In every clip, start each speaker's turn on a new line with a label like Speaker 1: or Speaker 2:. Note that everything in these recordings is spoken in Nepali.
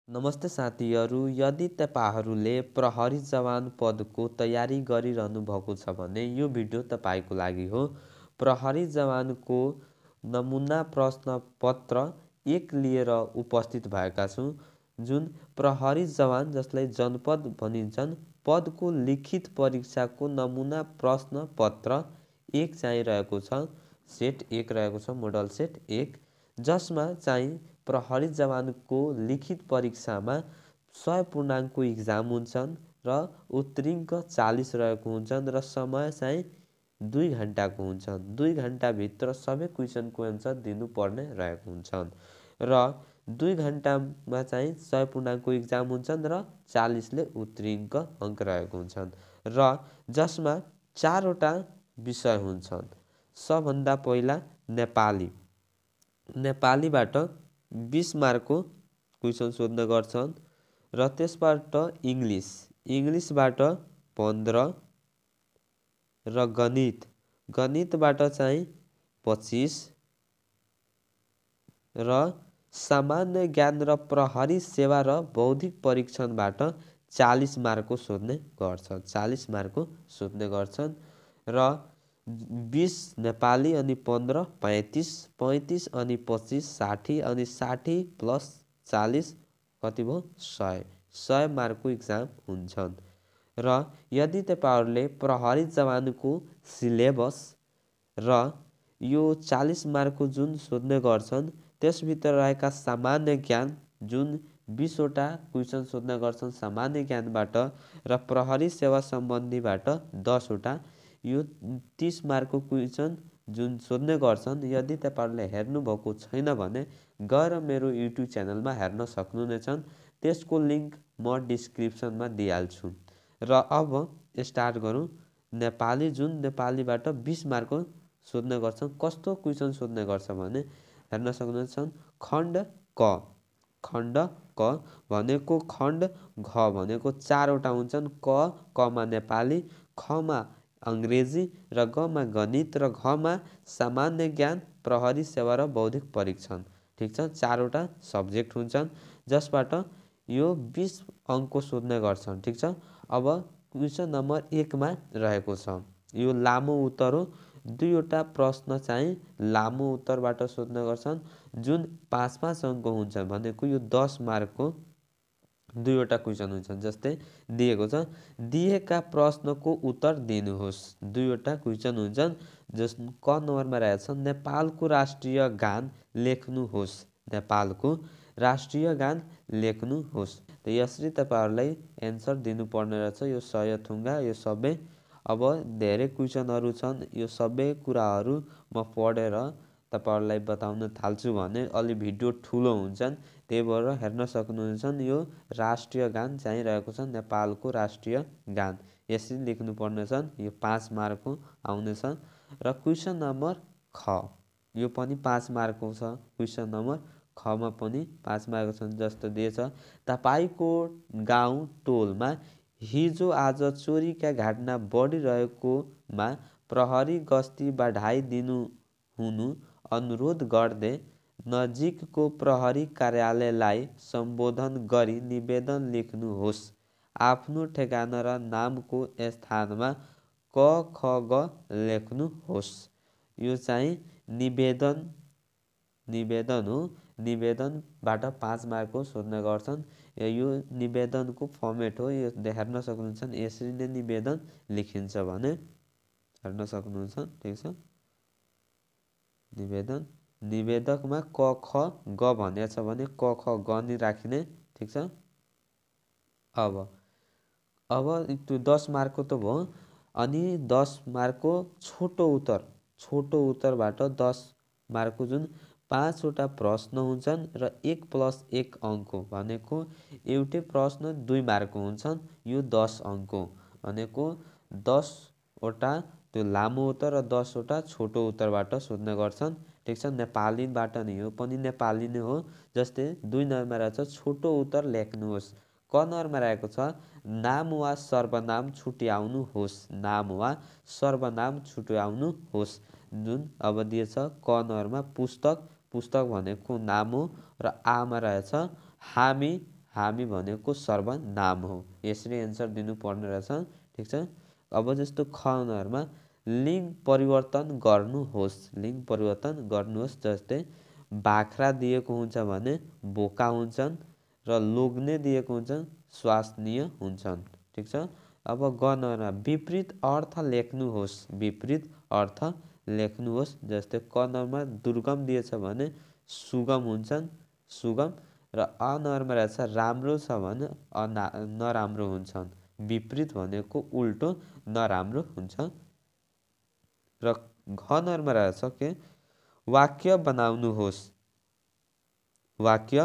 Speaker 1: नमस्ते साथीहरू, यदि तपाईहरूले प्रहरी जवान पदको तयारी गरिरहनु भएको छ भने यो भिडियो तपाईँको लागि हो। प्रहरी जवानको नमुना प्रश्न पत्र 1 लिएर उपस्थित भएका छौँ। जुन प्रहरी जवान जसलाई जनपद भनिन्छन् पदको लिखित परीक्षाको नमुना प्रश्न पत्र 1 चाहिँ रहेको छ। सेट 1 रहेको छ, मोडल सेट 1, जसमा चाहिँ प्रहरी जवानको लिखित परीक्षामा 100 पूर्णाङ्कको इक्जाम हुन्छन् र उत्तीर्णक 40 रहेको हुन्छन् र समय चाहिँ 2 घण्टाको हुन्छन्। 2 घण्टाभित्र सबै क्वेसनको एन्सर दिनुपर्ने रहेको हुन्छन् र 2 घण्टामा चाहिँ 100 पूर्णाङ्कको इक्जाम हुन्छन् र 40ले उत्तीर्णक अङ्क रहेको हुन्छन् र जसमा 4वटा विषय हुन्छन्। सबभन्दा पहिला नेपाली। नेपालीबाट 20 मार्कको क्वेसन सोध्ने गर्छन् र त्यसबाट इङ्ग्लिस। इङ्ग्लिसबाट 15 र गणित। गणितबाट चाहिँ 25 र सामान्य ज्ञान र प्रहरी सेवा र बौद्धिक परीक्षणबाट 40 मार्कको सोध्ने गर्छ। 40 मार्कको सोध्ने गर्छन् र 20 नेपाली अनि 15 35, 35 अनि 25 60 अनि 60 प्लस 40 कति भयो 100। 100 मार्कको इक्जाम हुन्छन् र यदि तपाईहरूले प्रहरी जवानको सिलेबस र यो 40 मार्कको जुन सोध्ने गर्छन् त्यसभित्र रहेका सामान्य ज्ञान जुन 20वटा क्वेसन सोध्ने गर्छन् सामान्य ज्ञानबाट र प्रहरी सेवा सम्बन्धीबाट 10वटा, यो 30 मार्कको क्वेसन जुन सोध्ने गर्छन्। यदि तपाईहरूले हेर्नुभएको छैन भने गएर मेरो युट्युब च्यानलमा हेर्न सक्नुहुनेछन्। त्यसको लिङ्क म डिस्क्रिप्सनमा दिइहाल्छु। र अब स्टार्ट गरौँ। नेपाली जुन नेपालीबाट 20 मार्कको सोध्ने गर्छन्। कस्तो क्वेसन सोध्ने गर्छ भने हेर्न सक्नुहुनेछन्। खण्ड क। खण्ड क भनेको खण्ड घ भनेको 4वटा हुन्छन्। कमा नेपाली, खमा अङ्ग्रेजी र गमा गणित र घमा सामान्य ज्ञान, प्रहरी सेवा र बौद्धिक परीक्षण। ठिक छ, 4वटा सब्जेक्ट हुन्छन् जसबाट यो 20 अङ्कको सोध्ने गर्छन्। ठिक छ। अब क्वेसन नम्बर 1मा रहेको छ यो लामो उत्तर हो। 2वटा प्रश्न चाहिँ लामो उत्तरबाट सोध्ने गर्छन् जुन 5-5 अङ्कको हुन्छ भनेको यो 10 मार्कको 2वटा क्वेसन हुन्छन्। जस्तै दिएको छ दिएका प्रश्नको उत्तर दिनुहोस्। 2वटा क्वेसन हुन्छन् जस क नम्बरमा रहेको छ नेपालको राष्ट्रिय गान लेख्नुहोस्। नेपालको राष्ट्रिय गान लेख्नुहोस्। त यसरी तपाईहरूलाई एन्सर दिनुपर्ने रहेछ। यो सयथुङ्गा यो सबै। अब धेरै क्वेसनहरू छन्। यो सबै कुराहरू म पढेर तपाईहरूलाई बताउन थाल्छु भने अलि भिडियो ठुलो हुन्छन्। त्यही भएर हेर्न सक्नुहुन्छन्। यो राष्ट्रिय गान चाहिँ रहेको छ नेपालको राष्ट्रिय गान। यसरी लेख्नुपर्ने छन्। यो 5 मार्कको आउनेछ। र क्वेसन नम्बर ख यो पनि 5 मार्कको छ। क्वेसन नम्बर खमा पनि 5 मार्कको छन्। जस्तो दिएछ तपाईँको गाउँ टोलमा हिजो आज चोरीका घटना बढिरहेकोमा प्रहरी गस्ती बढाइदिनु हुनु अनुरोध गर्दै नजिकको प्रहरी कार्यालयलाई सम्बोधन गरी निवेदन लेख्नुहोस्। आफ्नो ठेगाना र नामको स्थानमा क ख ग लेख्नुहोस्। यो चाहिँ निवेदन हो। निवेदनबाट 5 मार्कको सोध्ने गर्छन्। यो निवेदनको फर्मेट हो। यो हेर्न सक्नुहुन्छ। यसरी नै निवेदन लेखिन्छ भने हेर्न सक्नुहुन्छ। ठिक छ। निवेदन निवेदकमा क ख ग भनेको छ भने क ख ग नि राखिने। ठिक छ। अब त्यो 10 मार्कको त भयो। अनि 10 मार्कको छोटो उत्तरबाट 10 मार्कको जुन 5वटा प्रश्न हुन्छन् र 1+1 अङ्क भनेको एउटै प्रश्न 2 मार्कको हुन्छन्। यो 10 अङ्क भनेको 10वटा त्यो लामो उत्तर र 10वटा छोटो उत्तरबाट सोध्ने गर्छन्। ठिक छ। नेपालीबाट नि हो पनि नेपाली नै हो। जस्तै 2 नम्बरमा रहेको छ छोटो उत्तर लेख्नुहोस्। क नम्बरमा रहेको छ नाम वा सर्वनाम छुट्याउनुहोस्। नाम वा सर्वनाम छुट्याउनुहोस्। जुन अब दिएछ क नम्बरमा पुस्तक। पुस्तक भनेको नाम हो र आमा रहेछ हामी हामी भनेको सर्वनाम हो। यसरी एन्सर दिनुपर्ने रहेछ। ठिक छ। अब जस्तो ख नम्बरमा लिङ्ग परिवर्तन गर्नुहोस्, लिङ्ग परिवर्तन गर्नुहोस्। जस्तै बाख्रा दिएको हुन्छ भने बोका हुन्छन् र लोग्ने दिएको हुन्छ स्वास्थ्य हुन्छन्। ठिक छ। अब ग नम्बरमा विपरीत अर्थ लेख्नुहोस्, विपरीत अर्थ लेख्नुहोस्। जस्तै क नम्बरमा दुर्गम दिएछ भने सुगम हुन्छन्, सुगम। र अ नम्बरमा रहेछ राम्रो छ भने नराम्रो हुन्छन्। विपरीत भनेको उल्टो नराम्रो हुन्छ। र घ नम्बरमा रहेछ के वाक्य बनाउनुहोस्, वाक्य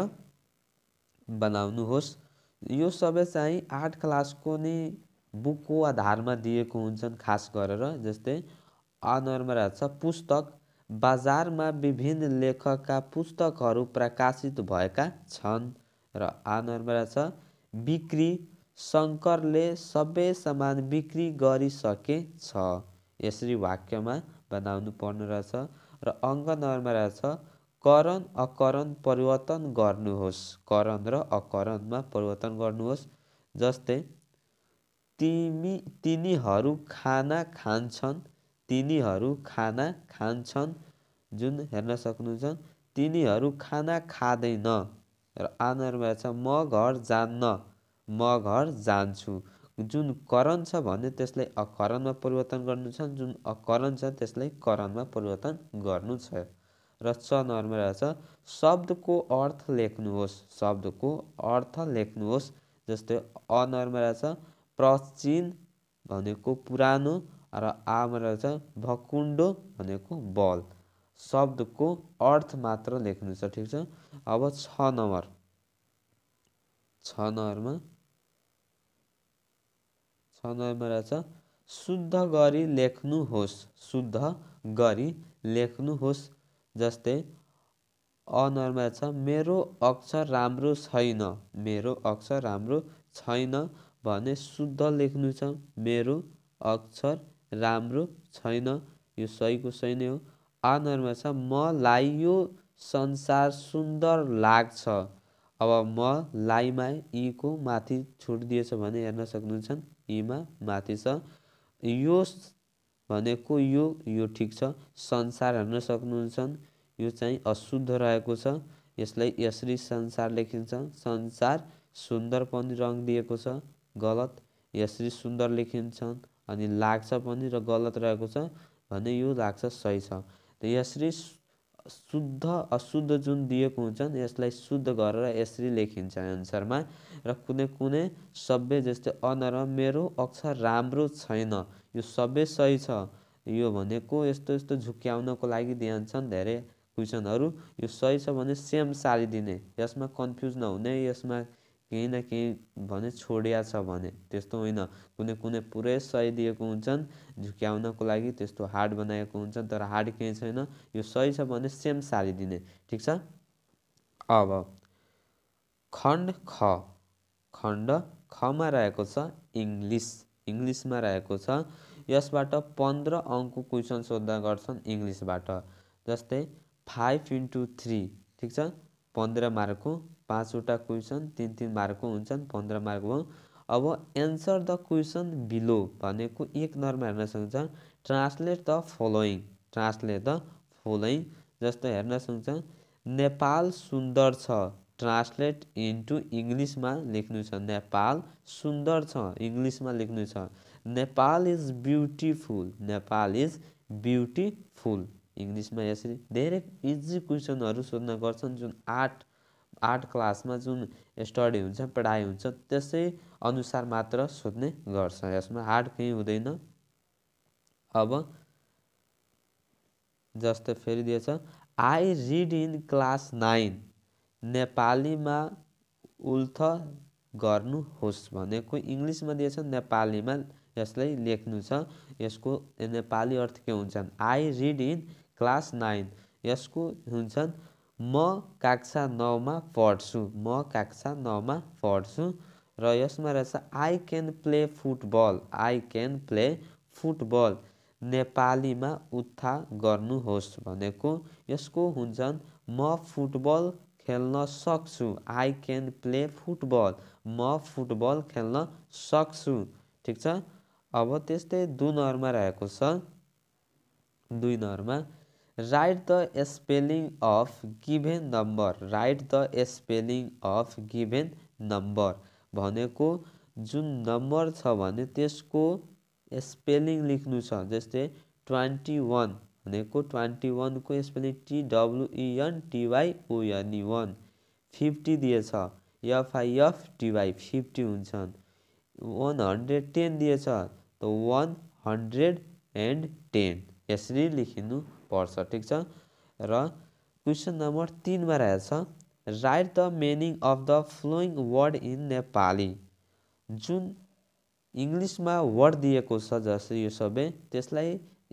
Speaker 1: बनाउनुहोस्। यो सबै चाहिँ 8 क्लासको नै बुकको आधारमा दिएको हुन्छन् खास गरेर। जस्तै अ नम्बरमा रहेछ पुस्तक, बजारमा विभिन्न लेखकका पुस्तकहरू प्रकाशित भएका छन्। र आ नम्बरमा रहेछ बिक्री, शङ्करले सबै सामान बिक्री गरिसकेछ। यसरी वाक्यमा बनाउनु पर्ने रहेछ। र अङ्क नम्बरमा रहेछ करण अकरण परिवर्तन गर्नुहोस्, करण र अकरणमा परिवर्तन गर्नुहोस्। जस्तै तिनीहरू खाना खान्छन्, तिनीहरू खाना खान्छन्, जुन हेर्न सक्नुहुन्छ तिनीहरू खाना खाँदैन। र आ नम्बरमा छ म घर जान्न, म घर जान्छु। जुन करण छ भने त्यसलाई अकरणमा परिवर्तन गर्नु छ, जुन अकरण छ त्यसलाई करणमा परिवर्तन गर्नु छ। र च नम्बरमा रहेछ शब्दको अर्थ लेख्नुहोस्, शब्दको अर्थ लेख्नुहोस्। जस्तै अ नम्बरमा रहेछ प्राचीन भनेको पुरानो र आमा रहेछ भकुण्डो भनेको बल। शब्दको अर्थ मात्र लेख्नु छ। ठिक छ। अब छ नम्बर, छ नम्बरमा रहेछ शुद्ध गरी लेख्नुहोस्, शुद्ध गरी लेख्नुहोस्। जस्तै अ नम्बरमा छ मेरो अक्षर राम्रो छैन, मेरो अक्षर राम्रो छैन भने शुद्ध लेख्नु छ, मेरो अक्षर राम्रो छैन। यो सहीको सही नै हो। आ नम्बरमा छ मलाई यो संसार सुन्दर लाग्छ। अब म लाइमा यीको माथि छोडिदिएछ भने हेर्न सक्नुहुन्छ यीमा माथि छ। यो भनेको यो ठिक छ। संसार हेर्न सक्नुहुन्छ यो चाहिँ अशुद्ध रहेको छ। यसलाई यसरी संसार लेखिन्छ। संसार सुन्दर पनि रङ दिएको छ, गलत। यसरी सुन्दर लेखिन्छन् अनि लाग्छ पनि र गलत रहेको छ भने यो लाग्छ सही छ। यसरी शुद्ध अशुद्ध जुन दिएको हुन्छन् यसलाई शुद्ध गरेर यसरी लेखिन्छ एन्सरमा। र कुनै कुनै सबै जस्तै अ नम्बरमा मेरो अक्षर राम्रो छैन, यो सबै सही छ। यो भनेको यस्तो यस्तो झुक्क्याउनको लागि दिन्छन् धेरै क्वेसनहरू। यो सही छ भने सेम सारिदिने, यसमा कन्फ्युज नहुने, यसमा केही न केही भने छोडिया छ भने त्यस्तो होइन। कुनै कुनै पुरै सही दिएको हुन्छन् झुक्क्याउनको लागि, त्यस्तो हार्ड बनाएको हुन्छन् तर हार्ड केही छैन। यो सही छ भने सेम सारिदिने। ठिक छ। अब खण्ड ख, खण्ड खमा रहेको छ इङ्ग्लिस, इङ्ग्लिसमा रहेको छ। यसबाट 15 अङ्कको क्वेसन सोध्दा गर्छन् इङ्ग्लिसबाट। जस्तै 5 × 3 ठिक छ, 15 मार्कको 5वटा क्वेसन 3-3 मार्कको हुन्छन्, 15 मार्क हो। अब एन्सर द क्वेसन बिलो भनेको 1 नम्बरमा हेर्न सक्नुहुन्छ translate the following, translate the following. जस्तो हेर्न सक्नुहुन्छ नेपाल सुन्दर छ, ट्रान्सलेट इन्टु इङ्ग्लिसमा लेख्नु छ। नेपाल सुन्दर छ इङ्ग्लिसमा लेख्नु छ। Nepal is beautiful, Nepal is beautiful इङ्ग्लिसमा। यसरी धेरै इजी क्वेसनहरू सोध्न गर्छन् जुन 8 क्लासमा जुन स्टडी हुन्छ, पढाइ हुन्छ त्यसै अनुसार मात्र सोध्ने गर्छ। यसमा हार्ड केही हुँदैन। अब जस्तो फेरि दिएछ आई रिड इन क्लास 9, नेपालीमा उल्थ गर्नुहोस् भनेको इङ्ग्लिसमा दिएछ, नेपालीमा यसलाई लेख्नु छ। यसको नेपाली अर्थ के हुन्छन् आई रिड इन क्लास 9, यसको हुन्छन् म कक्षा 9मा पढ्छु, म कक्षा 9मा पढ्छु। र यसमा रहेछ I can play football, I can play football नेपालीमा उत्था गर्नुहोस् भनेको यसको हुन्छन् म फुटबल खेल्न सक्छु। आई क्यान प्ले फुटबल, म फुटबल खेल्न सक्छु। ठिक छ। अब त्यस्तै 2 नम्बरमा रहेको छ 2 नम्बरमा right the spelling of given number. Right the spelling of given number भनेको जुन नम्बर छ भने त्यसको स्पेलिङ लेख्नु छ। जस्तै 21 भनेको 21 को स्पेलिङ TWENTYON 50 दिएछ FIFTY 50 हुन्छन्। 110 दिएछ त 110 यसरी लेखिनु पर्छ। ठिक छ। र क्वेसन नम्बर 3 मा रहेछ right the meaning of the following word in Nepali. जुन इङ्ग्लिसमा वर्ड दिएको छ जस्तै यो सबै त्यसलाई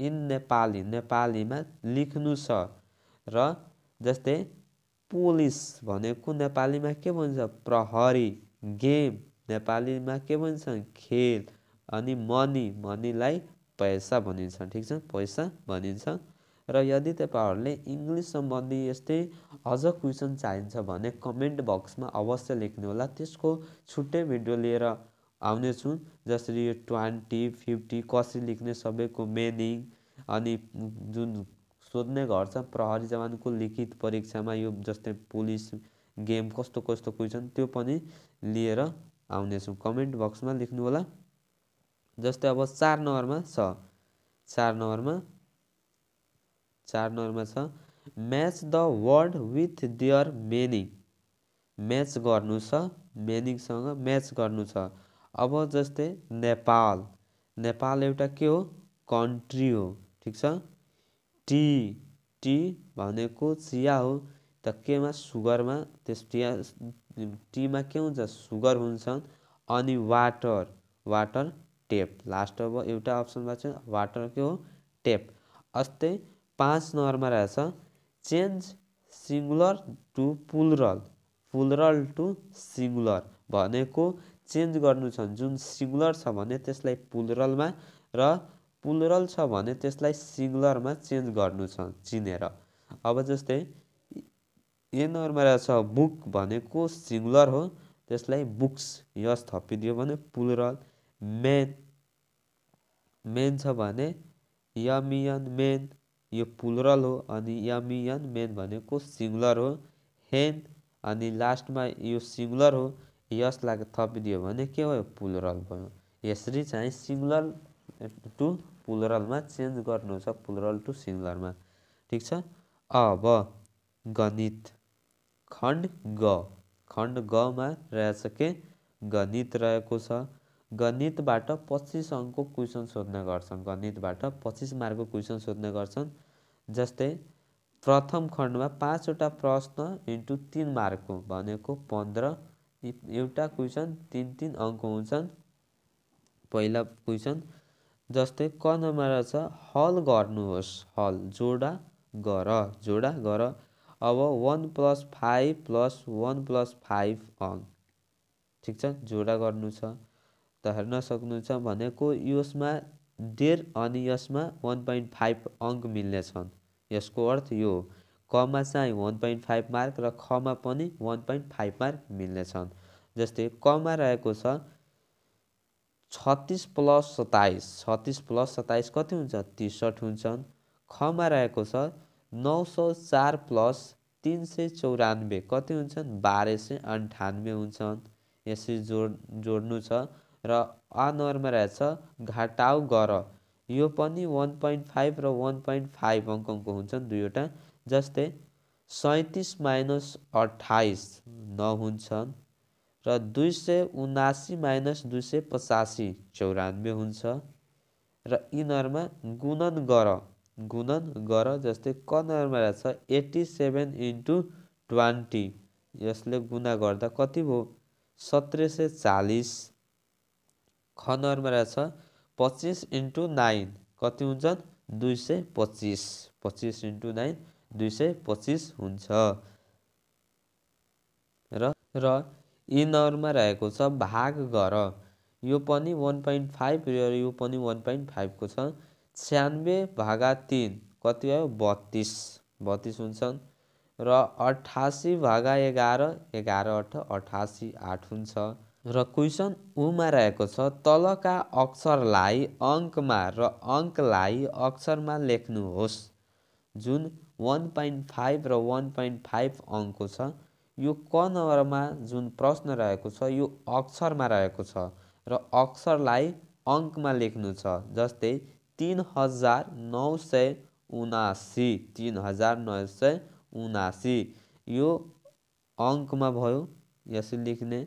Speaker 1: इन नेपालीमा लेख्नु छ। र जस्तै पुलिस भनेको नेपालीमा के भन्छ प्रहरी, गेम नेपालीमा के भन्छ खेल, अनि मनीलाई पैसा भनिन्छ। ठिक छ, पैसा भनिन्छ। र यदि तपाईहरुले इङ्ग्लिस सम्बन्धी यस्तै अझ क्वेसन चाहिन्छ भने कमेन्ट बक्समा अवश्य लेख्नु होला। त्यसको छुट्टै भिडियो लिएर आउने छु। जसरी यो 20 50 कसरी लेख्ने सबैको मिनिङ, अनि जुन सोध्ने गर्छ प्रहरी जवानको लिखित परीक्षामा यो जस्तै पुलिस गेम कस्तो क्वेसन त्यो पनि लिएर आउने छु। कमेन्ट बक्समा लेख्नु होला। जस्तै अब 4 नम्बरमा छ 4 नम्बरमा छ match the word with their meaning. Match गर्नु छ, मिनिङसँग म्याच गर्नु छ। अब जस्तै नेपाल एउटा के हो कन्ट्री हो। ठिक छ। टी भनेको चिया हो त केमा सुगरमा त्यस टीमा के हुन्छ सुगर हुन्छ। अनि वाटर टेप लास्ट अब एउटा अप्सनमा चाहिँ वाटर के हो टेप। अस्तै 5 नम्बरमा रहेछ change singular to plural to singular भनेको चेन्ज गर्नु छ। जुन सिङ्गुलर छ भने त्यसलाई प्लुरलमा र प्लुरल छ भने त्यसलाई सिङ्गुलरमा चेन्ज गर्नु छ चिनेर। अब जस्तै ए नम्बरमा रहेछ बुक भनेको सिङ्गुलर हो त्यसलाई बुक्स यस थपिदियो भने प्लुरल। मेन छ भने यमियन मेन यो प्लुरल हो, अनि यमियन मेन भनेको सिङ्गुलर हो। हेन अनि लास्टमा यो सिङ्गुलर हो यसलाई थपिदियो भने के भयो प्लुरल भयो। यसरी चाहिँ सिङ्गुलर टु प्लुरलमा चेन्ज गर्नु छ, प्लुरल टु सिङ्गुलरमा। ठिक छ। अब गणित खण्ड ग मा रहेछ के गणित रहेको छ। गणितबाट 25 अङ्कको क्वेसन सोध्ने गर्छन्। गणितबाट 25 मार्कको क्वेसन सोध्ने गर्छन्। जस्तै प्रथम खण्डमा 5 वटा प्रश्न इन्टु 3 मार्कको भनेको 15 एउटा क्वेसन 3 अङ्क हुन्छन्। पहिला क्वेसन जस्तै क नम्बरमा रहेछ हल गर्नुहोस्। हल जोडा गर। अब 1 + 5 + 1 + 5 अङ्क। ठिक छ, जोडा गर्नु छ। त हेर्न सक्नुहुन्छ भनेको यसमा 1.5 अनि यसमा 1.5 अङ्क मिल्ने छन्। यसको अर्थ यो कमा चाहिँ 1.5 मार्क र खमा पनि 1.5 मार्क मिल्ने छन्। जस्तै कमा रहेको छ 36 + 27 36 + 27 कति हुन्छ 63 हुन्छन्। खमा रहेको छ 904 + 394 कति हुन्छन् 1298 हुन्छन्। यसरी जोड्नु छ। र आ नम्बरमा रहेछ घटाउ गर। यो पनि 1.5 र 1.5 अङ्कको हुन्छन् दुईवटा। जस्तै 37 - 28 9 हुन्छन्। र 279 - 285 94 हुन्छ। र यी नम्बरमा गुणन गर। जस्तै क नम्बरमा रहेछ 87 × 20 यसले गुणा गर्दा कति भयो 1740। ख नम्बरमा रहेछ 25 × 9 कति हुन्छन् 225 25 × 9 225 हुन्छ। र यी नम्बरमा रहेको छ भाग गर। यो पनि 1.5 र यो पनि 1.5 को छ। 96/3 कति आयो 32 हुन्छन्। र 88 भागा 11 11 8 88 8 हुन्छ। र क्वेसन उमा रहेको छ तलका अक्षरलाई अङ्कमा र अङ्कलाई अक्षरमा लेख्नुहोस्। जुन 1.5 र 1.5 अङ्कको छ यो क नम्बरमा जुन प्रश्न रहेको छ यो अक्षरमा रहेको छ र अक्षरलाई अङ्कमा लेख्नु छ। जस्तै 3979 3979 यो अङ्कमा भयो, यसरी लेख्ने।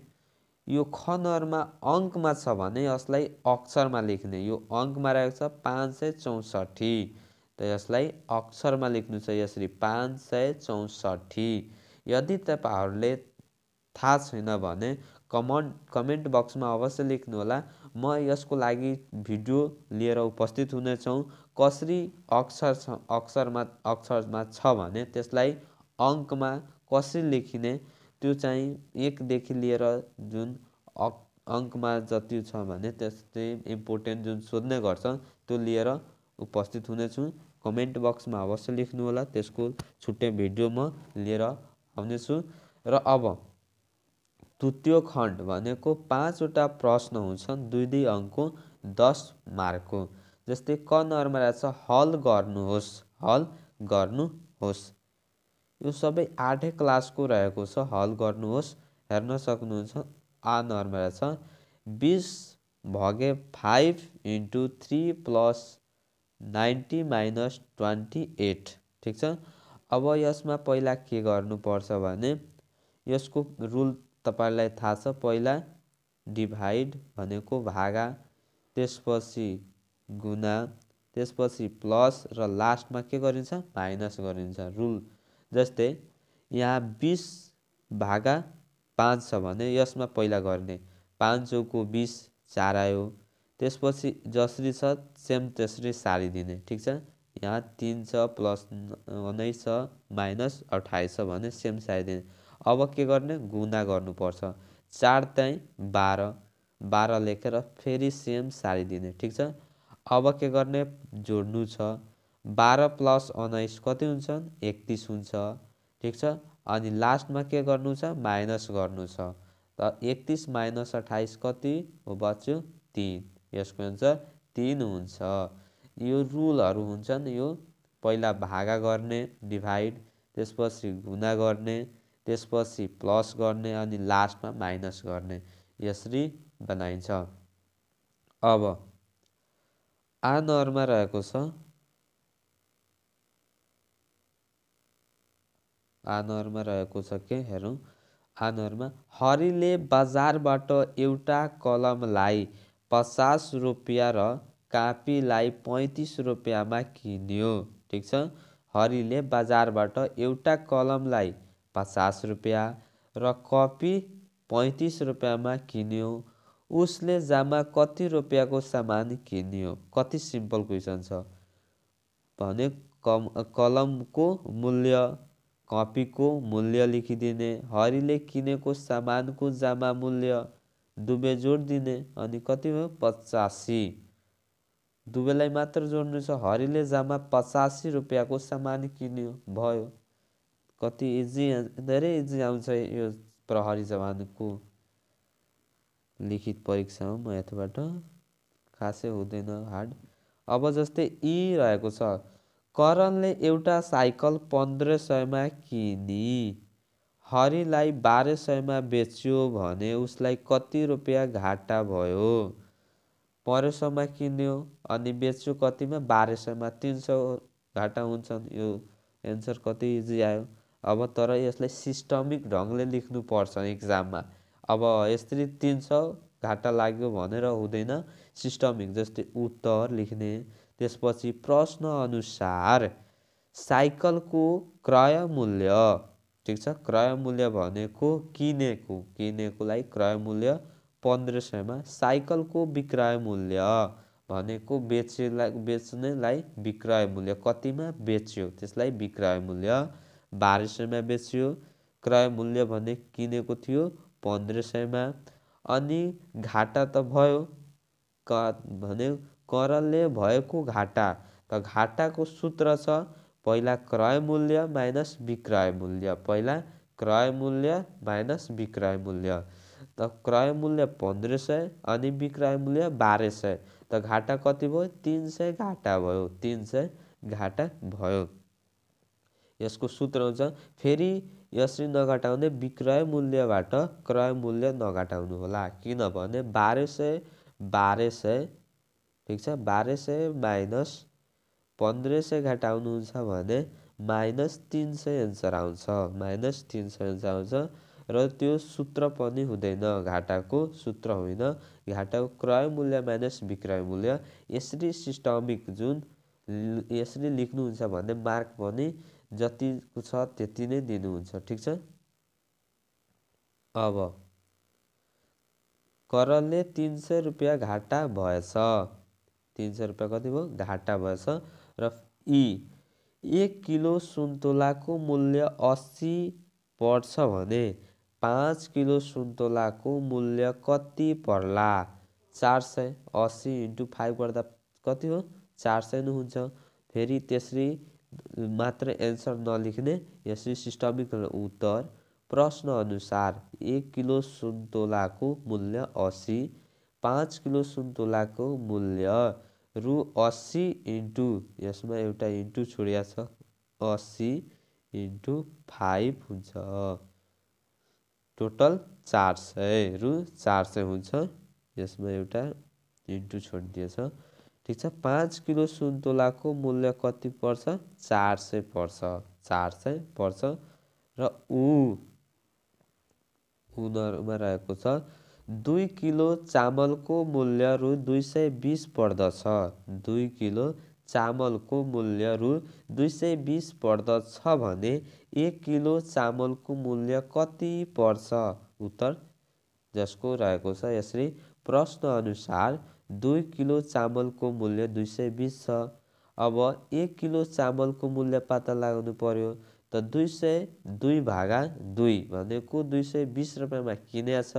Speaker 1: यो ख नम्बरमा अङ्कमा छ भने यसलाई अक्षरमा लेख्ने। यो अङ्कमा रहेको छ 564 त यसलाई अक्षरमा लेख्नु छ यसरी 564। यदि तपाईहरुले थाहा छैन भने कमेन्ट बक्समा अवश्य लेख्नुहोला। म यसको लागि भिडियो लिएर उपस्थित हुनेछौँ। कसरी अक्षरमा छ भने त्यसलाई अङ्कमा कसरी लेखिने त्यो चाहिँ 1 देखि लिएर जुन अङ्कमा जति छ भने त्यस्तै इम्पोर्टेन्ट जुन सोध्ने गर्छ त्यो लिएर उपस्थित हुनेछु। कमेन्ट बक्समा अवश्य लेख्नुहोला, त्यसको छुट्टै भिडियो म लिएर आउनेछु। र अब तृतीय खण्ड भनेको 5 वटा प्रश्न हुन्छन् 2 अङ्कको 10 मार्कको। जस्तै क नम्बरमा रहेछ हल गर्नुहोस्, हल गर्नुहोस्। यो सबै 8 क्लासको रहेको छ। हल गर्नुहोस् हेर्न सक्नुहुन्छ। आ नम्बरमा रहेछ 20 भागे 5 × 3 + 90 - 28। ठिक छ। अब यसमा पहिला के गर्नुपर्छ भने यसको रुल तपाईलाई थाहा छ। पहिला डिभाइड भनेको भागा, त्यसपछि गुणा, त्यसपछि प्लस र लास्टमा के गरिन्छ माइनस गरिन्छ रुल। जस्तै यहाँ 20 भागा 5 छ भने यसमा पहिला गर्ने 5 चौको 20 4 आयो। त्यसपछि जसरी छ सेम त्यसरी सारिदिने। ठिक छ। यहाँ 3 छ प्लस 19 छ माइनस 28 छ भने सेम सारिदिने। अब के गर्ने गुणा गर्नुपर्छ। 4 चाहिँ 12 12 लेखेर फेरि सेम सारिदिने। ठिक छ। अब के गर्ने जोड्नु छ। 12 + 19 कति हुन्छ 31 हुन्छ। ठिक छ। अनि लास्टमा के गर्नु छ माइनस गर्नु छ। त 31 - 28 कति हो बच्यो 3। यसको आन्सर 3 हुन्छ। यो रुलहरू हुन्छन्। यो पहिला भागा गर्ने डिभाइड, त्यसपछि गुणा गर्ने, त्यसपछि प्लस गर्ने अनि लास्टमा माइनस गर्ने, यसरी बनाइन्छ। अब आ नम्बरमा रहेको छ आ नम्बरमा रहेको छ के हेरौँ। आ नम्बरमा हरिले बजारबाट एउटा कलमलाई 50 रुपियाँ र कापीलाई 35 रुपियाँमा किन्यो। ठिक छ। हरिले बजारबाट एउटा कलमलाई 50 रुपियाँ र कपी 35 रुपियाँमा किन्यो। उसले जम्मा कति रुपियाँको सामान किन्यो। कति सिम्पल क्वेसन छ भने कलमको मूल्य, कपीको मूल्य लेखिदिने, हरिले किनेको सामानको जम्मा मूल्य दुवै जोडिदिने अनि कति भयो 85। दुवैलाई मात्र जोड्नु छ। हरिले जम्मा 85 रुपियाँको सामान किन्यो भयो। कति इजी, धेरै इजी आउँछ यो प्रहरी जवानको लिखित परीक्षामा म्याथबाट खासै हुँदैन हार्ड। अब जस्तै ई रहेको छ करणले एउटा साइकल 1500मा किनी हरिलाई 1200मा बेच्यो भने उसलाई कति रुपियाँ घाटा भयो। 1500मा किन्यो अनि बेच्यो कतिमा 1200मा, 300 घाटा हुन्छन्। यो एन्सर कति इजी आयो। अब तर यसलाई सिस्टमिक ढङ्गले लेख्नुपर्छ एक्जाममा। अब यसरी 300 घाटा लाग्यो भनेर हुँदैन। सिस्टमिक जस्तै उत्तर लेख्ने, त्यसपछि प्रश्न अनुसार साइकलको क्रय मूल्य। ठिक छ। क्रय मूल्य भनेको किनेकोलाई क्रय मूल्य 1500मा, साइकलको विक्रय मूल्य भनेको बेच्नेलाई विक्रय मूल्य कतिमा बेच्यो त्यसलाई विक्रय मूल्य 1200मा बेच्यो। क्रय मूल्य भने किनेको थियो 1500मा। अनि घाटा त भयो भने करणले भएको घाटा, त घाटाको सूत्र छ पहिला क्रय मूल्य माइनस विक्रय मूल्य, पहिला क्रय मूल्य माइनस विक्रय मूल्य। त क्रय मूल्य 1500 अनि विक्रय मूल्य 1200, त घाटा कति भयो? 300 घाटा भयो, 300 घाटा भयो। यसको सूत्र हुन्छ फेरि यसरी नघटाउने विक्रय मूल्यबाट क्रय मूल्य नघटाउनु होला, किनभने 1200 ठिक छ, 1200 माइनस 1500 घटाउनुहुन्छ भने माइनस 300 एन्सर आउँछ, माइनस 300 एन्सर आउँछ। र त्यो सूत्र पनि हुँदैन, घाटाको सूत्र होइन, घाटाको क्रय मूल्य माइनस विक्रय मूल्य। यसरी सिस्टमिक जुन यसरी लेख्नुहुन्छ भने मार्क पनि जति छ त्यति नै दिनुहुन्छ, ठिक छ। अब करले 300 रुपियाँ घाटा भएछ, 300 रुपियाँ कति भयो? घाटा भएछ। र 1 किलो सुन्तोलाको मूल्य 80 पर्छ भने 5 किलो सुन्तोलाको मूल्य कति पर्ला? 400, 80 × 5 गर्दा कति हो? 400 नै हुन्छ। फेरि त्यसरी मात्र एन्सर नलेख्ने, यसरी सिस्टमिक उत्तर प्रश्न अनुसार 1 किलो सुन्तोलाको मूल्य 80, 5 किलो सुन्तोलाको मूल्य रु 80 इन्टु, यसमा एउटा इन्टु छोडिया छ, 80 × 5 हुन्छ, टोटल 400 रु 400 हुन्छ। यसमा एउटा इन्टु छोडिदिएछ, ठिक छ। 5 किलो सुन्तोलाको मूल्य कति पर्छ? 400 पर्छ, 400 पर्छ। र उनीहरूमा रहेको छ 2 किलो चामलको मूल्य रु 220 पर्दछ, 2 किलो चामलको मूल्य रु 220 पर्दछ भने 1 किलो चामलको मूल्य कति पर्छ? उत्तर जसको रहेको छ यसरी प्रश्न अनुसार 2 किलो चामलको मूल्य 220 छ। अब 1 किलो चामलको मूल्य पत्ता लगाउनु पर्यो, त 202/2 भनेको 220 रुपियाँमा किनेछ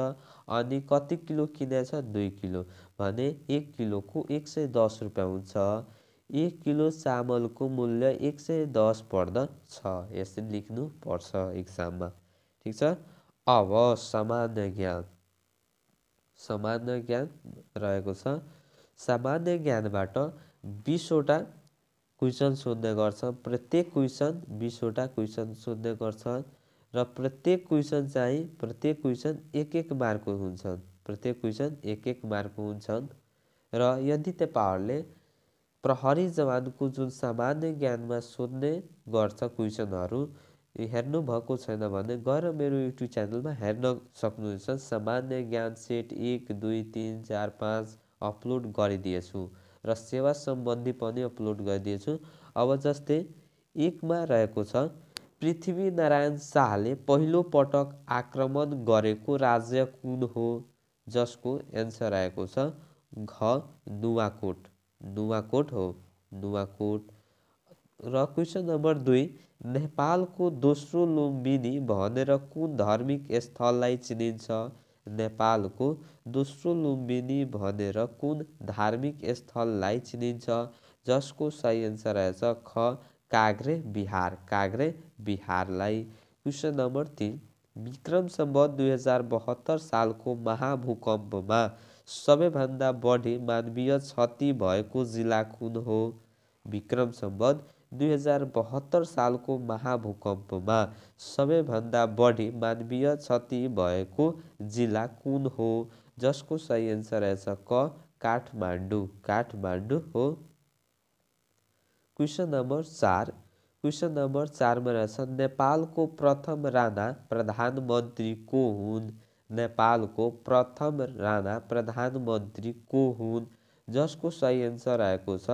Speaker 1: अनि कति किलो किनेछ? 2 किलो भने 1 किलोको 110 रुपियाँ हुन्छ। 1 किलो चामलको मूल्य 110 पर्दछ, यसरी लेख्नु पर्छ एक्जाममा, ठिक छ। अब सामान्य ज्ञान, सामान्य ज्ञान रहेको छ। सामान्य ज्ञानबाट 20 वटा क्वेसन सोध्ने गर्छ, प्रत्येक क्वेसन 20 वटा क्वेसन सोध्ने गर्छ र प्रत्येक क्वेसन 1-1 मार्कको हुन्छन्, प्रत्येक क्वेसन 1-1 मार्कको हुन्छन्। र यदि तपाईहरुले प्रहरी जवानको जुन सामान्य ज्ञानमा सोध्ने गर्छ क्वेसनहरू हेर्नु भएको छैन भने गएर मेरो युट्युब च्यानलमा हेर्न सक्नुहुन्छ। सामान्य ज्ञान सेट 1, 2, 3, 4, 5 अपलोड गरिदिएछु र सेवा सम्बन्धी पनि अपलोड गरिदिएछु। अब जस्तै 1 मा रहेको छ पृथ्वीनारायण शाहले पहिलो पटक आक्रमण गरेको राज्य कुन हो? जसको एन्सर आएको छ घ नुवाकोट, नुवाकोट हो, नुवाकोट। र क्वेसन नम्बर 2 नेपालको दोस्रो लुम्बिनी भनेर कुन धार्मिक स्थललाई चिनिन्छ? नेपालको दोस्रो लुम्बिनी भनेर कुन धार्मिक स्थललाई चिनिन्छ? जसको सही एन्सर आएछ ख काभ्रे बिहार, काभ्रे बिहारलाई। क्वेसन नम्बर 3 विक्रम सम्वत 2072 सालको महाभूकम्पमा सबैभन्दा बढी मानवीय क्षति भएको जिल्ला कुन हो? विक्रम सम्वत 2072 सालको महाभूकम्पमा सबैभन्दा बढी मानवीय क्षति भएको जिल्ला कुन हो? जसको सही एन्सर आएछ क काठमाडौँ, काठमाडौँ हो। क्वेसन नम्बर 4, क्वेसन नम्बर 4 मा रहेछ नेपालको प्रथम राणा प्रधानमन्त्री को हुन्? नेपालको प्रथम राणा प्रधानमन्त्री को हुन्? जसको सही एन्सर आएको छ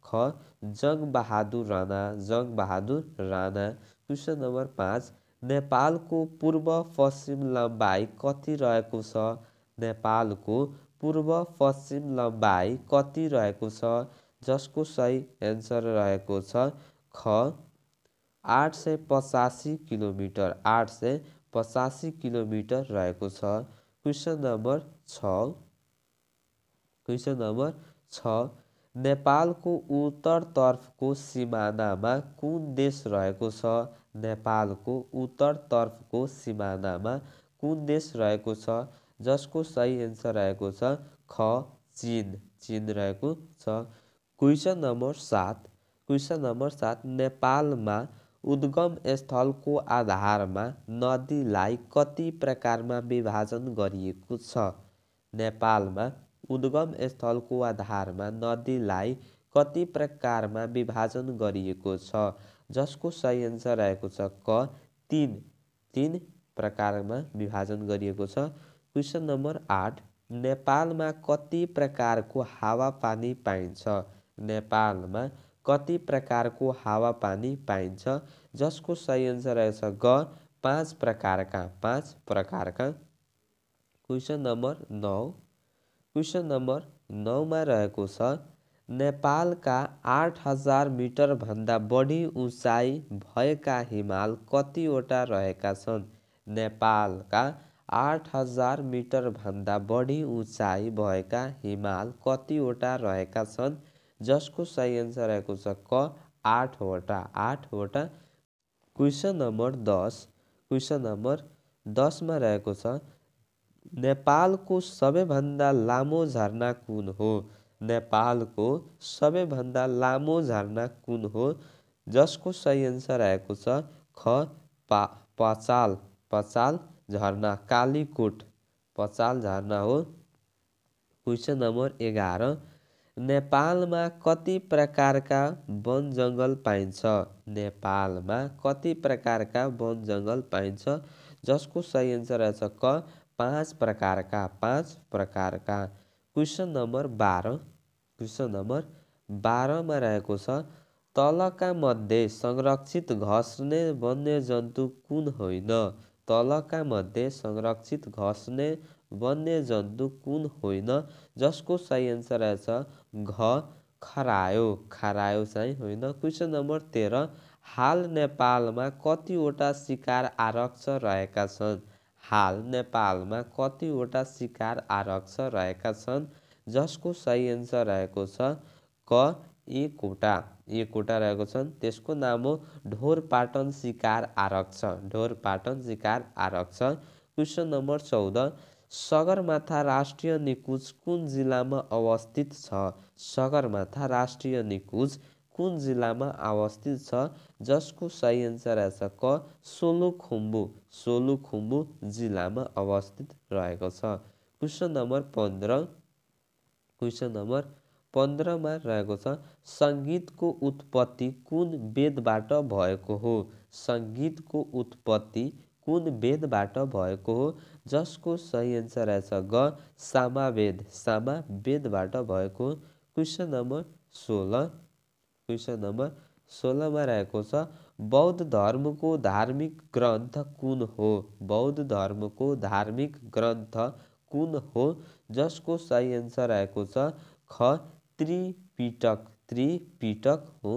Speaker 1: ख जङ्गबहादुर राणा, जङ्गबहादुर राणा। क्वेसन नम्बर 5 नेपालको पूर्व पश्चिम लम्बाइ कति रहेको छ? नेपालको पूर्व पश्चिम लम्बाइ कति रहेको छ? जसको सही एन्सर रहेको छ ख 885 किलोमिटर, 885 किलोमिटर रहेको छ। क्वेसन नम्बर 6, क्वेसन नम्बर 6 नेपालको उत्तरतर्फको सिमानामा कुन देश रहेको छ? नेपालको उत्तरतर्फको सिमानामा कुन देश रहेको छ? जसको सही एन्सर रहेको छ ख चीन। चीन रहेको छ। Question number 7। क्वेसन नम्बर 7 नेपालमा उद्गम स्थलको आधारमा नदीलाई कति प्रकारमा विभाजन गरिएको छ? नेपालमा उद्गम स्थलको आधारमा नदीलाई कति प्रकारमा विभाजन गरिएको छ? जसको सही एन्सर रहेको छ क 3 प्रकारमा विभाजन गरिएको छ। क्वेसन नम्बर 8 नेपालमा कति प्रकारको हावापानी पाइन्छ? नेपालमा कति प्रकारको हावापानी पाइन्छ? जसको सही एन्सर रहेछ ग 5 प्रकारका। 5 प्रकारका। Question number 9। क्वेसन नम्बर 9 मा रहेको छ नेपालका 8000 मिटर भन्दा बढी उचाइ भएका हिमाल कतिवटा रहेका छन्? नेपालका 8000 मिटर भन्दा बढी उचाइ भएका हिमाल कतिवटा रहेका छन्? जसको सही एन्सर रहेको छ क 8 वटा। 8 वटा। Question number 10। क्वेसन नम्बर 10 मा रहेको छ नेपालको सबैभन्दा लामो झरना कुन हो? नेपालको सबैभन्दा लामो झरना कुन हो? जसको सही एन्सर रहेको छ ख पचाल। पचाल झरना। कालीकोट पचाल झरना हो। क्वेसन नम्बर 11 नेपालमा कति प्रकारका वन जङ्गल पाइन्छ? नेपालमा कति प्रकारका वन जङ्गल पाइन्छ? जसको सही एन्सर रहेछ क 5 प्रकारका। 5 प्रकारका। Question number 12। क्वेसन नम्बर 12 मा रहेको छ तलका मध्ये संरक्षित घस्ने वन्यजन्तु कुन होइन? तलका मध्ये संरक्षित घस्ने वन्यजन्तु कुन होइन? जसको सही एन्सर रहेछ घ खरायो। खरायो चाहिँ होइन। क्वेसन नम्बर 13 हाल नेपालमा कतिवटा शिकार आरक्ष रहेका छन्? हाल नेपालमा कतिवटा शिकार आरक्ष रहेका छन्? जसको सही एन्सर रहेको छ क 1 वटा। 1 वटा रहेको छन्। त्यसको नाम हो ढोरपाटन शिकार आरक्ष। ढोरपाटन शिकार आरक्ष। क्वेसन नम्बर 14 सगरमाथा राष्ट्रिय निकुञ्ज कुन जिल्लामा अवस्थित छ? सगरमाथा राष्ट्रिय निकुञ्ज कुन जिल्लामा अवस्थित छ? जसको सही एन्सर रहेछ क सोलुखुम्बु। सोलुखुम्बु जिल्लामा अवस्थित रहेको छ। Question number 15। क्वेसन नम्बर 15 मा रहेको छ सङ्गीतको उत्पत्ति कुन वेदबाट भएको हो? सङ्गीतको उत्पत्ति कुन वेदबाट भएको हो? जसको सही एन्सर रहेछ ग सामवेद। सामवेदबाट भएको। Question number 16। क्वेसन नम्बर 16 मा रहेको छ बौद्ध धर्मको धार्मिक ग्रन्थ कुन हो? बौद्ध धर्मको धार्मिक ग्रन्थ कुन हो? जसको सही एन्सर रहेको छ ख त्रिपिटक। त्रिपिटक हो।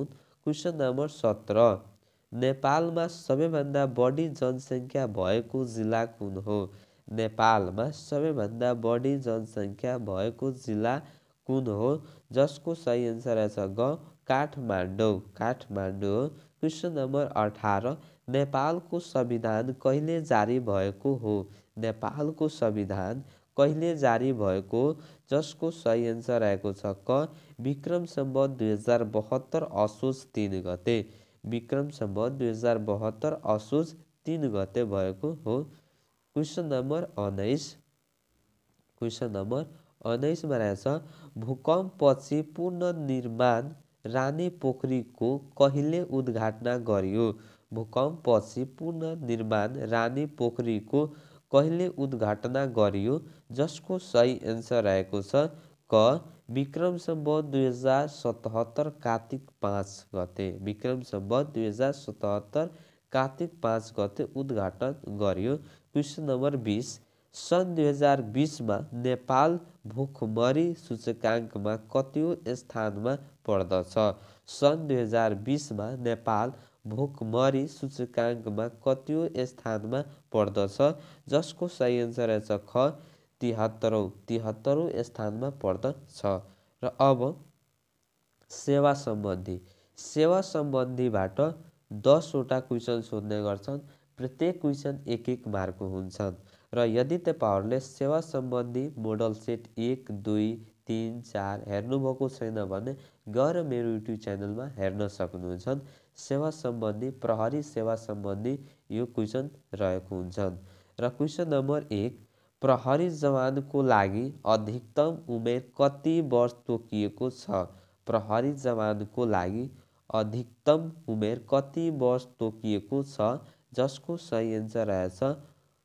Speaker 1: क्वेसन नम्बर 17 नेपालमा सबैभन्दा बढी जनसङ्ख्या भएको जिल्ला कुन हो? नेपालमा सबैभन्दा बढी जनसङ्ख्या भएको जिल्ला कुन हो? जसको सही एन्सर रहेछ ग काठमाडौँ। काठमाडौँ हो। क्वेसन नम्बर 18 नेपालको संविधान कहिले जारी भएको हो? नेपालको संविधान कहिले जारी भएको? जसको सही एन्सर रहेको छ क विक्रम सम्वत 2072 असोज 3 गते। विक्रम सम्वत 2072 असोज 3 गते भएको हो। Question number 19। क्वेसन नम्बर 19 मा रहेछ भूकम्पपछि पुनर्निर्माण रानीपोखरीको कहिले उद्घाटन गरियो? भूकम्पपछि पुनर्निर्माण रानीपोखरीको कहिले उद्घाटन गरियो? जसको सही एन्सर रहेको छ क विक्रम सम्वत 2077 कार्तिक 5 गते। विक्रम सम्वत 2077 कार्तिक 5 गते उद्घाटन गरियो। क्वेसन नम्बर 20 सन् 2020 मा नेपाल भुखमरी सूचकाङ्कमा कतिौं स्थानमा पर्दछ? सन् 2020 मा नेपाल भुखमरी सूचकाङ्कमा कतिौं स्थानमा पर्दछ? जसको सही एन्सर रहेछ ख 73औं स्थानमा पर्दछ। र अब सेवा सम्बन्धीबाट 10 वटा क्वेसन सोध्ने गर्छन्। प्रत्येक क्वेसन एक एक मार्कको हुन्छन् र यदि तपाईहरुले सेवा सम्बन्धी मोडल सेट 1, 2, 3, 4 हेर्नुभएको छैन भने गएर मेरो युट्युब च्यानलमा हेर्न सक्नुहुन्छ। सेवा सम्बन्धी प्रहरी सेवा सम्बन्धी यो क्वेसन रहेको हुन्छन्। र क्वेसन नम्बर 1, प्रहरी जवानको लागि अधिकतम उमेर कति वर्ष तोकिएको छ? प्रहरी जवानको लागि अधिकतम उमेर कति वर्ष तोकिएको छ? जसको सही एन्सर रहेछ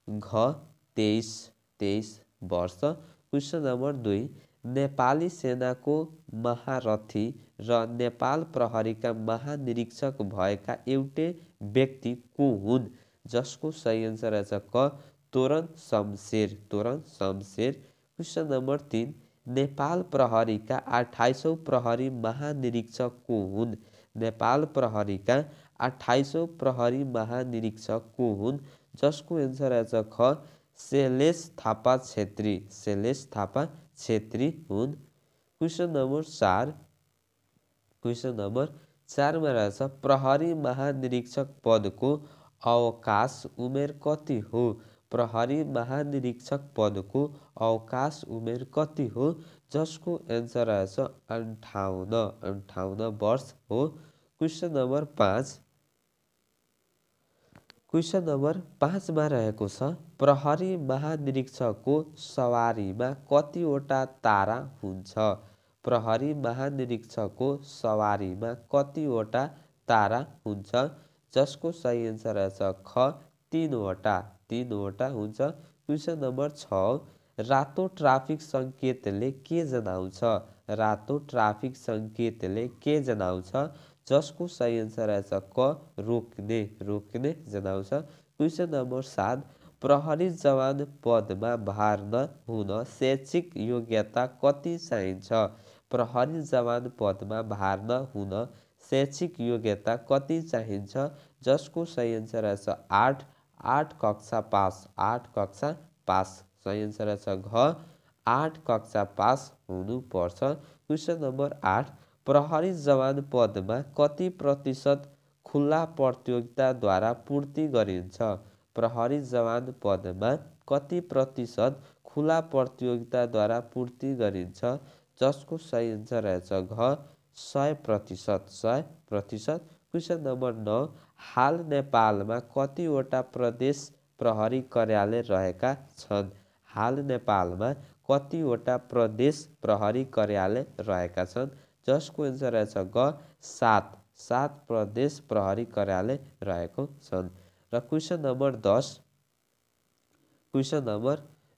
Speaker 1: घ 23 वर्ष। क्वेसन नम्बर 2, नेपाली सेनाको महारथी र नेपाल प्रहरीका महानिरीक्षक भएका एउटै व्यक्ति को हुन्? जसको सही एन्सर रहेछ क तोरण शमशेर। क्वेसन नम्बर 3, नेपाल प्रहरीका 28औं प्रहरी महानिरीक्षक को हुन्? नेपाल प्रहरीका 28औं प्रहरी महानिरीक्षक को हुन्? जसको एन्सर रहेछ ख शैलेश थापा छेत्री हुन्। क्वेसन नम्बर 4 मा रहेछ प्रहरी महानिरीक्षक पदको अवकाश उमेर कति हो? प्रहरी महानिरीक्षक पदको अवकाश उमेर कति हो? जसको एन्सर रहेछ 58 वर्ष हो। क्वेसन नम्बर 5 मा रहेको छ प्रहरी महानिरीक्षकको सवारीमा कतिवटा तारा हुन्छ? प्रहरी महानिरीक्षकको सवारीमा कतिवटा तारा हुन्छ? जसको सही एन्सर रहेछ ख 3 वटा हुन्छ। क्वेसन नम्बर 6, रातो ट्राफिक संकेतले के जनाउँछ? रातो ट्राफिक संकेतले के जनाउँछ? जसको सही एन्सर रहेछ क रोक्ने जनाउँछ। क्वेसन नम्बर 7, प्रहरी जवान पदमा भर्ना हुन शैक्षिक योग्यता कति चाहिन्छ? प्रहरी जवान पदमा भर्ना हुन शैक्षिक योग्यता कति चाहिन्छ? जसको सही एन्सर रहेछ 8 कक्षा पास। सही एन्सर रहेछ घ 8 कक्षा पास हुनुपर्छ। क्वेसन नम्बर 8, प्रहरी जवान पदमा कति प्रतिशत खुला प्रतियोगिताद्वारा पूर्ति गरिन्छ? प्रहरी जवान पदमा कति प्रतिशत खुला प्रतियोगिताद्वारा पूर्ति गरिन्छ? जसको सही एन्सर रहेछ घ 100%। क्वेसन नम्बर 9, हाल नेपालमा कतिवटा प्रदेश प्रहरी कार्यालय रहेका छन्? हाल नेपालमा कतिवटा प्रदेश प्रहरी कार्यालय रहेका छन्? जसको एन्सर रहेछ ग 7 प्रदेश प्रहरी कार्यालय रहेको छन्। र क्वेसन नम्बर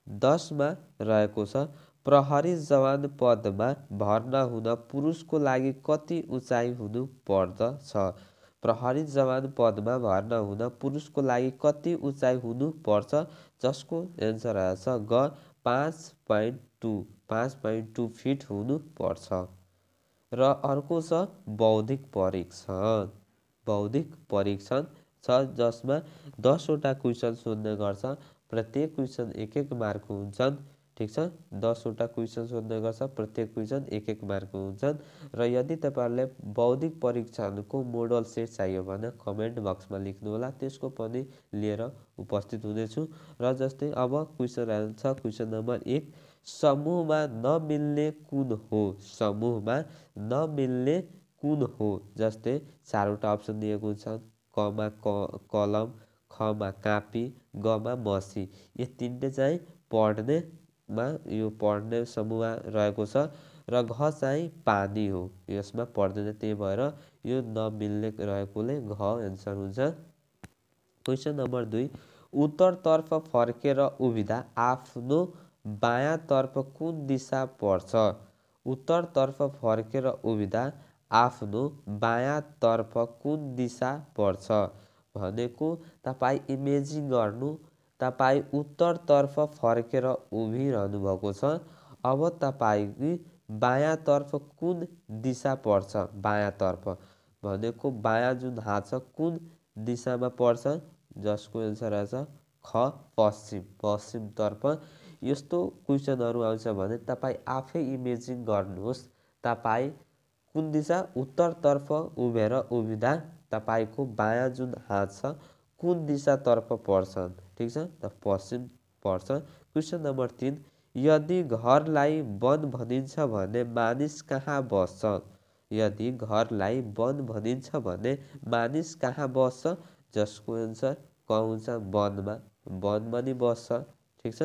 Speaker 1: 10 मा रहेको छ प्रहरी जवान पदमा भर्ना हुन पुरुषको लागि कति उचाइ हुनु पर्दछ? प्रहरी जवान पदमा भर्ना हुन पुरुषको लागि कति उचाइ हुनु पर्छ? जसको एन्सर रहेछ ग 5.2 फिट हुनु पर्छ। र अर्को छ बौद्धिक परीक्षण छ जसमा 10 वटा क्वेसन सोध्ने गर्छ। प्रत्येक क्वेसन एक एक मार्कको हुन्छन्। ठीक छ, 10 वटा क्वेसन सोध्ने गर्छ। प्रत्येक क्वेसन एक एक मार्कको हुन्छन्। र यदि तपाईहरुले बौद्धिक परीक्षणको मोडल सेट चाहियो भने कमेन्ट बक्समा लेख्नु होला, त्यसको पनि लिएर उपस्थित हुनेछु। र जस्तै अब क्वेसन आउँछ क्वेसन नम्बर 1, समूहमा नमिल्ने कुन हो? समूहमा नमिल्ने कुन हो? जस्तै 4 वटा अप्सन दिएको हुन्छ, क मा कलम, ख मा कापी, ग मा मसी। यो तीनटे चाहिँ पढ्ने समूहमा रहेको छ र घ चाहिँ पानी हो, यसमा पर्दैन, त्यही भएर यो नमिल्ने रहेकोले घ एन्सर हुन्छ। क्वेसन नम्बर 2, उत्तरतर्फ फर्केर उभिँदा आफ्नो बायाँतर्फ कुन दिशा पर्छ? उत्तरतर्फ फर्केर उभिँदा आफ्नो बायाँतर्फ कुन दिशा पर्छ भनेको तपाईँ इमेजिन गर्नु, तपाईँ उत्तरतर्फ फर्केर उभिरहनु भएको छ। अब तपाईँ बायाँतर्फ कुन दिशा पर्छ? बायाँतर्फ भनेको बायाँ जुन हात छ कुन दिशामा पर्छ? जसको एन्सर रहेछ ख पश्चिमतर्फ। यस्तो क्वेसनहरू आउँछ भने तपाईँ आफै इमेजिन गर्नुहोस्, तपाईँ कुन दिशा उत्तरतर्फ उभिएर उभिँदा तपाईँको बायाँ जुन हात छ कुन दिशातर्फ पर्छ ठिक छ त पश्चिम पर्छ। क्वेसन नम्बर 3 यदि घरलाई वन भनिन्छ भने मानिस कहाँ बस्छ? यदि घरलाई वन भनिन्छ भने मानिस कहाँ बस्छ? जसको एन्सर क हुन्छ वनमा। वनमा नि बस्छ ठिक छ।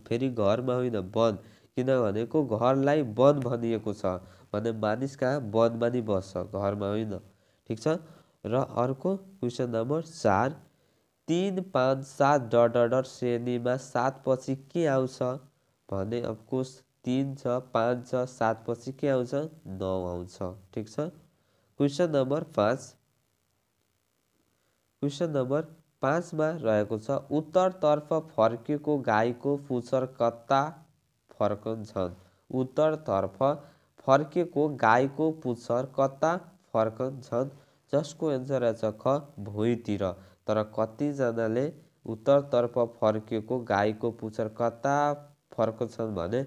Speaker 1: फेरि घरमा होइन वन, किनभनेको घरलाई वन भनिएको छ भने मानिस कहाँ वनमा नि बस्छ घरमा होइन ठिक छ। र अर्को question number 4 3 5 7 dot dot dot श्रेणीमा 7 पछि के आउँछ भने अफकोर्स 3 छ 5 छ 7 पछि के आउँछ 9 आउँछ ठिक छ। क्वेसन नम्बर 5 मा रहेको छ उत्तरतर्फ फर्केको गाईको पुच्छर कता फर्कन्छन्? उत्तरतर्फ फर्केको गाईको पुच्छर कता फर्कन्छन्? जसको एन्सर रहेछ ख भुइँतिर। तर कतिजनाले उत्तरतर्फ फर्केको गाईको पुच्छर कता फर्कन्छन् भने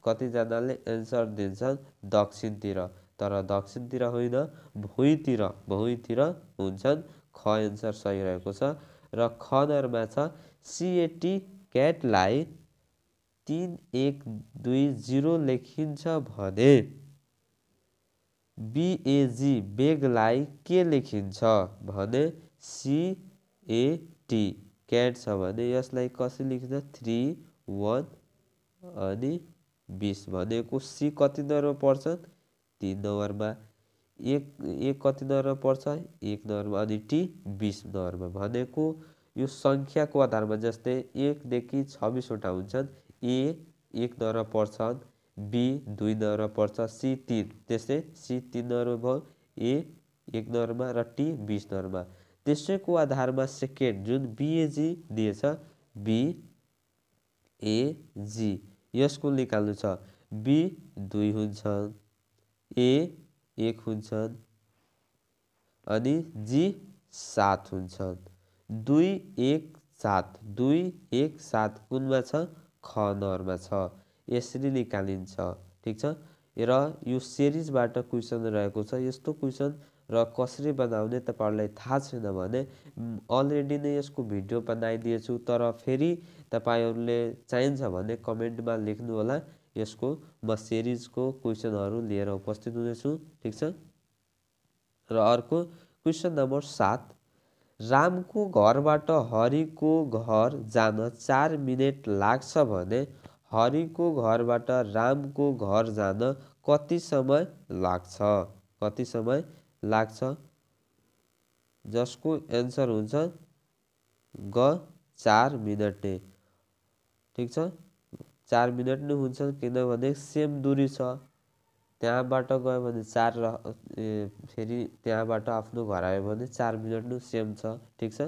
Speaker 1: कतिजनाले एन्सर दिन्छन् दक्षिणतिर। तर दक्षिणतिर होइन भुइँतिर हुन्छन्। ख एन्सर सही रहेको छ। र ख नम्बरमा छ CAT क्याटलाई 3120 लेखिन्छ भने BAG बेगलाई के लेखिन्छ भने CAT क्याट छ भने यसलाई कसरी लेखिन्छ 3 1 अनि 20 भनेको C कति नम्बरमा पर्छ 3 नम्बरमा, एक कति नम्बरमा पर्छ 1 नम्बरमा अनि T 20 नम्बरमा। भनेको यो सङ्ख्याको आधारमा जस्तै 1 देखि 26 वटा हुन्छन्। A 1 नम्बरमा पर्छन्, B 2 नम्बरमा पर्छ, C 3 त्यस्तै C 3 नम्बरमा भयो, A 1 नम्बरमा र T 20 नम्बरमा। त्यसैको आधारमा सेकेन्ड जुन BAG दिएछ BAG यसको निकाल्नु छ। B 2 हुन्छन्, A 1 हुन्छन् अनि G 7 हुन्छन्। 2 1 7 2 1 7 कुनमा छ ख नम्बरमा छ। यसरी निकालिन्छ ठिक छ। र यो सिरिजबाट क्वेसन रहेको छ। यस्तो क्वेसन र कसरी बनाउने तपाईहरुलाई थाहा छैन भने अलरेडी नै यसको भिडियो बनाइदिएछु। तर फेरि तपाईहरुले चाहिन्छ भने कमेन्टमा लेख्नु होला। यसको म सिरिजको क्वेसनहरु लिएर उपस्थित हुनेछु ठिक छ। र अर्को क्वेसन नम्बर 7 रामको घरबाट हरिको घर जान 4 मिनेट लाग्छ भने हरिको घरबाट रामको घर जान कति समय लाग्छ? कति समय लाग्छ? जसको एन्सर हुन्छ ग 4 मिनेट नै ठिक छ। 4 मिनेट नै हुन्छ किनभने सेम दूरी छ। त्यहाँबाट गयो भने 4 फेरि त्यहाँबाट आफ्नो घर आयो भने 4 मिनेट नै सेम छ ठिक छ।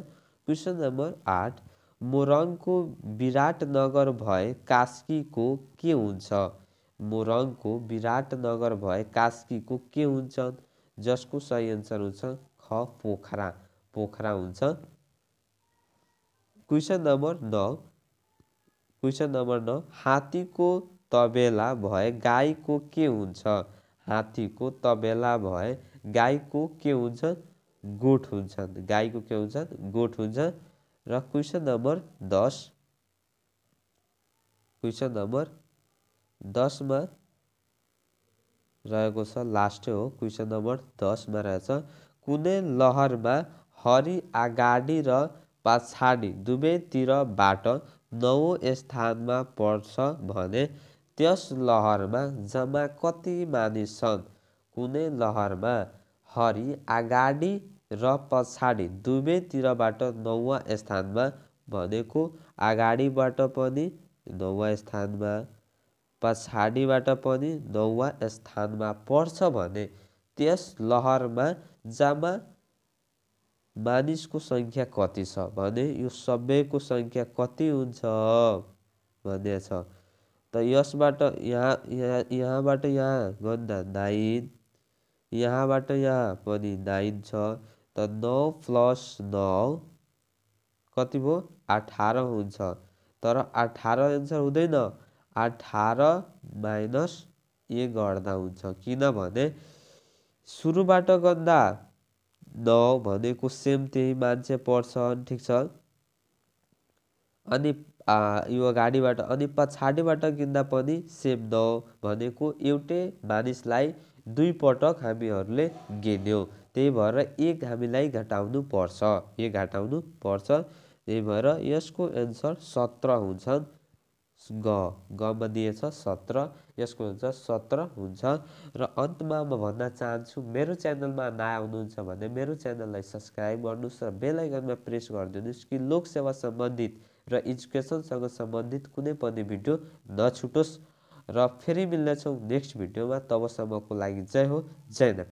Speaker 1: क्वेसन नम्बर 8 मोरङको विराटनगर भए कास्कीको के हुन्छ? मोरङको विराटनगर भए कास्कीको के हुन्छ? जसको सही एन्सर हुन्छ ख पोखरा। पोखरा हुन्छ। क्वेसन नम्बर 9 हात्तीको तबेला भए गाईको के हुन्छ? हात्तीको तबेला भए गाईको के हुन्छ? गोठ हुन्छन्। गाईको के हुन्छ? गोठ हुन्छ। र क्वेसन नम्बर 10 मा रहेको छ लास्टै हो। क्वेसन नम्बर 10 मा रहेछ कुनै लहरमा हरि अगाडि र पछाडि दुवैतिरबाट 9औं स्थानमा पर्छ भने त्यस लहरमा जम्मा कति मानिस छन्? कुनै लहरमा हरि अगाडि र पछाडि दुवैतिरबाट 9औं स्थानमा भनेको अगाडिबाट पनि 9औं स्थानमा पछाडिबाट पनि 9औं स्थानमा पर्छ भने त्यस लहरमा जम्मा मानिसको संख्या कति छ भने यो सबैको संख्या कति हुन्छ भन्ने छ। त यसबाट यहाँबाट यहाँ गर्दा 9 यहाँबाट यहाँ पनि 9 छ। त 9 प्लस 9 कति भयो 18 हुन्छ। तर 18 एन्सर हुँदैन। 18 माइनस ए गर्दा हुन्छ। किनभने सुरुबाट गर्दा न भनेको सेम त्यही मान्छे पर्छ, ठिक छ। अनि यो अगाडिबाट अनि पछाडिबाट किन्दा पनि सेम न भनेको एउटै मानिसलाई 2 पटक हामीहरूले गिन्यौँ। त्यही भएर 1 हामीलाई घटाउनु पर्छ, 1 घटाउनु पर्छ। त्यही भएर यसको एन्सर 17 हुन्छ। गमा दिएछ 17, यसको एन्सर 17 हुन्छ। र अन्तमा म भन्न चाहन्छु, मेरो च्यानलमा नयाँ हुनुहुन्छ भने मेरो च्यानललाई सब्सक्राइब गर्नुहोस् र बेल आइकनमा प्रेस गरिदिनुहोस् कि लोकसेवा सम्बन्धित र एजुकेसनसँग सम्बन्धित कुनै पनि भिडियो नछुटोस्। र फेरि मिल्नेछौँ नेक्स्ट भिडियोमा। तबसम्मको लागि जय हो, जय नेपाल।